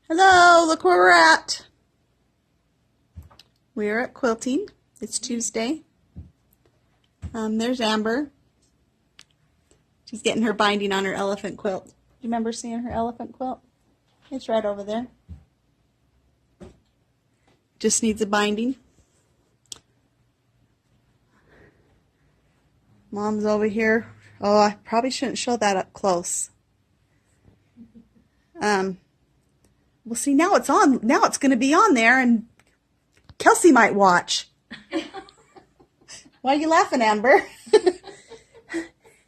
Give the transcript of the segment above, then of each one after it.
Hello, look where we're at. We're at quilting. It's Tuesday. There's Amber. She's getting her binding on her elephant quilt. Do you remember seeing her elephant quilt? It's right over there. Just needs a binding. Mom's over here. Oh, I probably shouldn't show that up close. Well, see, now it's on. Now it's going to be on there, and Kelsey might watch. Why are you laughing, Amber?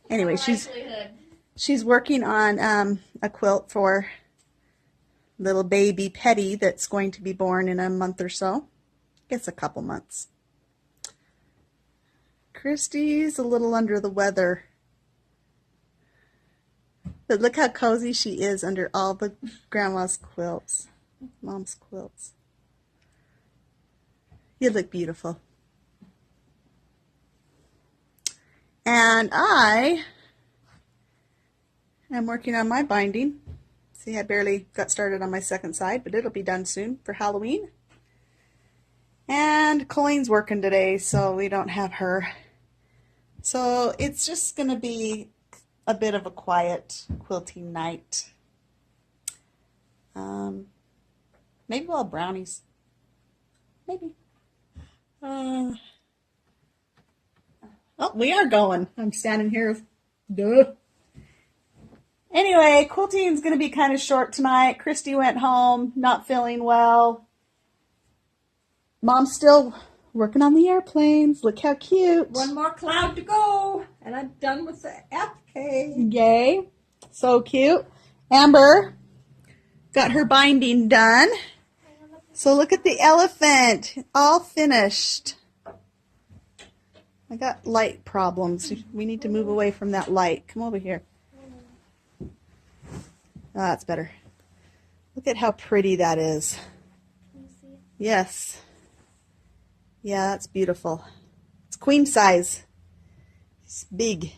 Anyway, she's working on a quilt for little baby Petty that's going to be born in a month or so. I guess a couple months. Christy's a little under the weather. But look how cozy she is under all the grandma's quilts, mom's quilts. You look beautiful. And I am working on my binding. See, I barely got started on my second side, but it'll be done soon for Halloween. And Colleen's working today, so we don't have her. So it's just going to be a bit of a quiet quilting night. Maybe we'll have brownies. Maybe. Oh, we are going. I'm standing here. Duh. Anyway, quilting's going to be kind of short tonight. Christy went home, not feeling well. Mom's still working on the airplanes. Look how cute. One more cloud to go, and I'm done with the FK. Yay. So cute. Amber got her binding done. So look at the elephant. All finished. I got light problems. We need to move away from that light. Come over here. Oh, that's better. Look at how pretty that is. Can you see it? Yes. Yeah, that's beautiful. It's queen size. It's big.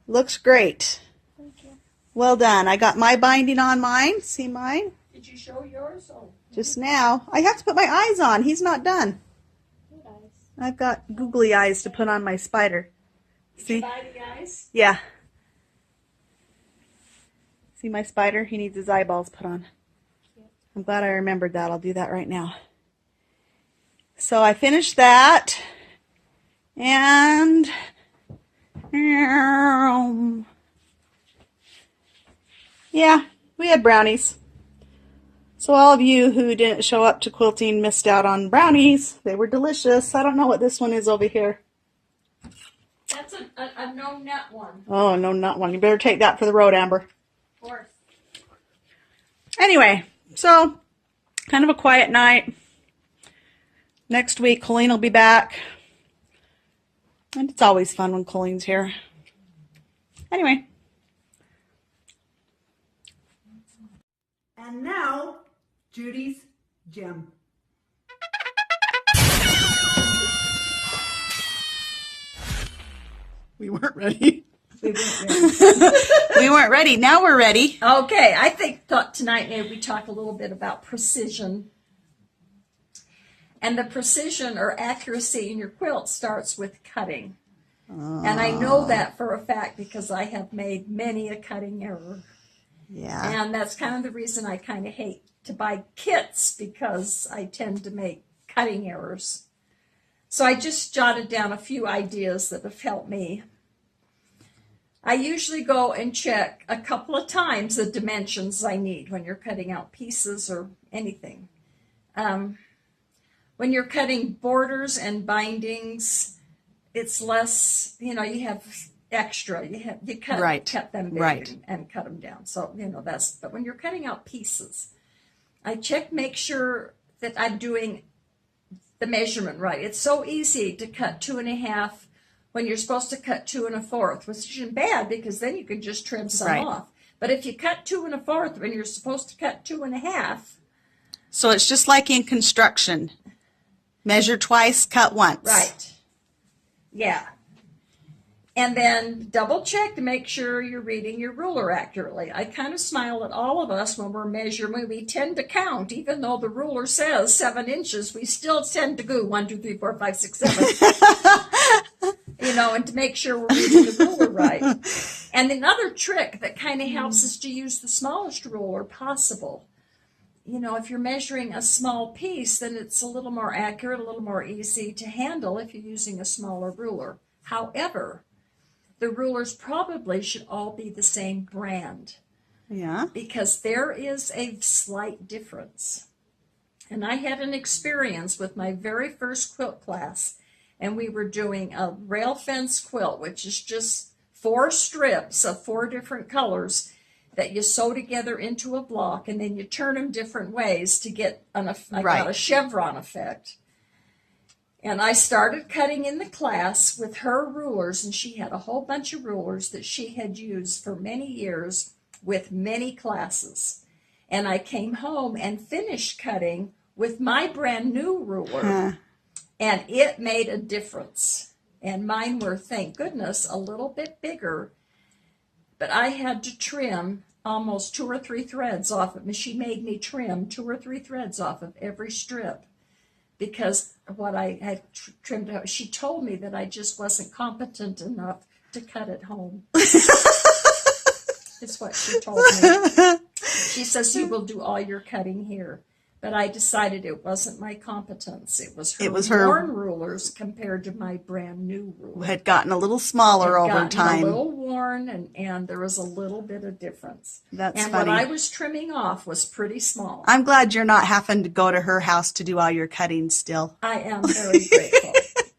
Looks great. Thank you. Well done. I got my binding on mine. See mine? Did you show yours? Oh. Just now. I have to put my eyes on. He's not done. Good eyes. I've got googly eyes to put on my spider. Did you See? buy the eyes? Yeah. See my spider? He needs his eyeballs put on. Cute. I'm glad I remembered that. I'll do that right now. So I finished that. And yeah, we had brownies. So all of you who didn't show up to quilting missed out on brownies. They were delicious. I don't know what this one is over here. That's a no nut one. Oh, no, not one. You better take that for the road, Amber. Of course. Anyway, so kind of a quiet night. Next week, Colleen will be back. And it's always fun when Colleen's here. Anyway. And now, Judy's gem. We weren't ready. We weren't ready. We weren't ready. Now we're ready. Okay, I thought tonight maybe we talk a little bit about precision. And the precision or accuracy in your quilt starts with cutting. And I know that for a fact because I have made many a cutting error. Yeah. And that's kind of the reason I kind of hate to buy kits because I tend to make cutting errors. So I just jotted down a few ideas that have helped me. I usually go and check a couple of times the dimensions I need when you're cutting out pieces or anything. When you're cutting borders and bindings, it's less, you have extra. You cut them big Right. and cut them down. So, but when you're cutting out pieces, I make sure that I'm doing the measurement right. It's so easy to cut 2 1/2 when you're supposed to cut 2 1/4, which isn't bad because then you can just trim some Right. off. But if you cut 2 1/4 when you're supposed to cut 2 1/2, So it's just like in construction. Measure twice, cut once. right? Yeah. And then double check to make sure you're reading your ruler accurately. I kind of smile at all of us when we're measuring. We tend to count, even though the ruler says 7 inches, we still tend to go 1, 2, 3, 4, 5, 6, 7. You know, and to make sure we're reading the ruler right. And another trick that kind of helps is to use the smallest ruler possible. You know, if you're measuring a small piece, then it's a little more accurate, a little more easy to handle if you're using a smaller ruler. However, the rulers probably should all be the same brand Yeah. because there is a slight difference. And I had an experience with my very first quilt class, and we were doing a rail fence quilt, which is just 4 strips of 4 different colors that you sew together into a block, and then you turn them different ways to get I got a chevron effect. And I started cutting in the class with her rulers, and she had a whole bunch of rulers that she had used for many years with many classes. And I came home and finished cutting with my brand new ruler, and it made a difference. And mine were, thank goodness, a little bit bigger, but I had to trim almost 2 or 3 threads off of it. She made me trim 2 or 3 threads off of every strip because what I had trimmed out, she told me that I just wasn't competent enough to cut at home. Is what she told me. She says, you will do all your cutting here. But I decided it wasn't my competence. It was her worn rulers compared to my brand new ruler. Had gotten a little smaller over time. A little worn, and there was a little bit of difference. That's and funny. what I was trimming off was pretty small. I'm glad you're not having to go to her house to do all your cutting still. I am very grateful.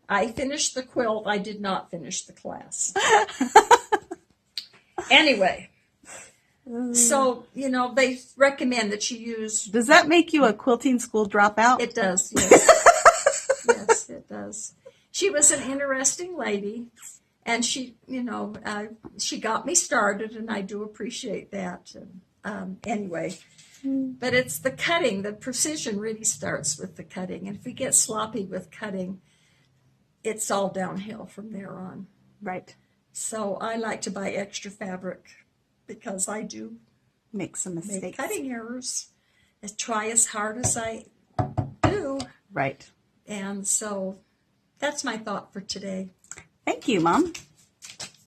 I finished the quilt. I did not finish the class. Anyway. So, you know, they recommend that you use... Does that make you a quilting school dropout? It does, yes. Yes, it does. She was an interesting lady, and she, you know, she got me started, and I do appreciate that. Anyway, but it's the cutting. The precision really starts with the cutting, and if we get sloppy with cutting, it's all downhill from there on. Right. So I like to buy extra fabric, because I do make some mistakes. Make cutting errors. I try as hard as I do. Right. And so that's my thought for today. Thank you, Mom.